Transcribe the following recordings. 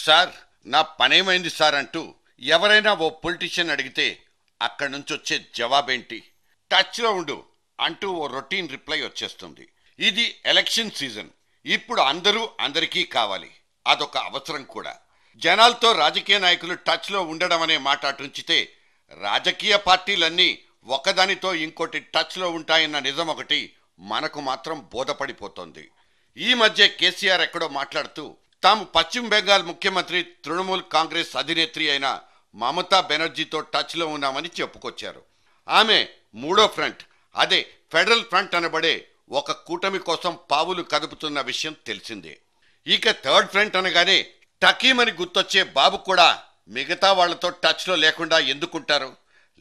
Sir నా పనేమైంది sir అంటూ ఎవరైనా ఓ పొలిటీషియన్ అడిగితే అక్కడి నుంచి వచ్చే జవాబేంటి? టచ్లో ఉండు అంటూ ఓ రొటీన్ రిప్లై వచ్చేస్తుంది. ఇది ఎలక్షన్ సీజన్. ఇప్పుడు అందరూ అందరికీ కావాలి, అదొక అవసరం కూడా. జనాలతో రాజకీయ నాయకులు టచ్లో ఉండడం అనే మాట అటుంచితే రాజకీయ పార్టీలన్నీ ఒకదానితో ఇంకోటి టచ్లో ఉంటాయన్న నిజం ఒకటి మనకు మాత్రం బోధపడిపోతోంది. ఈ మధ్య కేసీఆర్ ఎక్కడో మాట్లాడుతూ తాము పశ్చిమ బెంగాల్ ముఖ్యమంత్రి తృణమూల్ కాంగ్రెస్ అధినేత్రి అయిన మమతా బెనర్జీతో టచ్లో ఉన్నామని చెప్పుకొచ్చారు. ఆమె మూడో ఫ్రంట్, అదే ఫెడరల్ ఫ్రంట్ అనబడే ఒక కూటమి కోసం పావులు కదుపుతున్న విషయం తెలిసిందే. ఇక థర్డ్ ఫ్రంట్ అనగానే టకీమని గుర్తొచ్చే బాబు కూడా మిగతా వాళ్లతో టచ్లో లేకుండా ఎందుకుంటారు?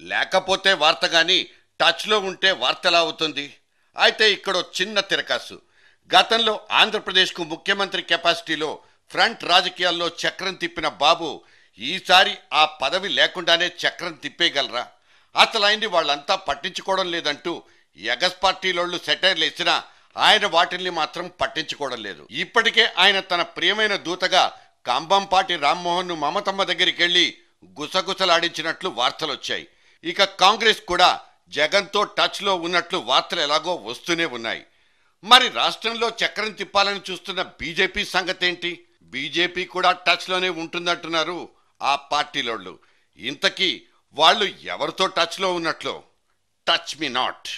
లేకపోతే వార్త గాని టచ్లో ఉంటే వార్త ఎలా అవుతుంది? అయితే ఇక్కడ చిన్న తిరకాసు. గతంలో ఆంధ్రప్రదేశ్కు ముఖ్యమంత్రి కెపాసిటీలో ఫ్రంట్ రాజకీయాల్లో చక్రం తిప్పిన బాబు ఈసారి ఆ పదవి లేకుండానే చక్రం తిప్పేయగలరా? అసలు ఆయన్ని వాళ్ళంతా పట్టించుకోవడం లేదంటూ ఎగస్ పార్టీలోళ్ళు సెటైర్లు ఇచ్చినా ఆయన వాటిల్ని మాత్రం పట్టించుకోవడం లేదు. ఇప్పటికే ఆయన తన ప్రియమైన దూతగా కంబంపాటి రామ్మోహన్ను మమతమ్మ దగ్గరికి వెళ్లి గుసగుసలాడించినట్లు వార్తలొచ్చాయి. ఇక కాంగ్రెస్ కూడా జగన్తో టచ్లో ఉన్నట్లు వార్తలు ఎలాగో వస్తూనే ఉన్నాయి. మరి రాష్ట్రంలో చక్రం తిప్పాలని చూస్తున్న బీజేపీ సంగతేంటి? బీజేపీ కూడా టచ్లోనే ఉంటుందంటున్నారు ఆ పార్టీలోళ్ళు. ఇంతకీ వాళ్ళు ఎవరితో టచ్లో ఉన్నట్లు? Touch me not.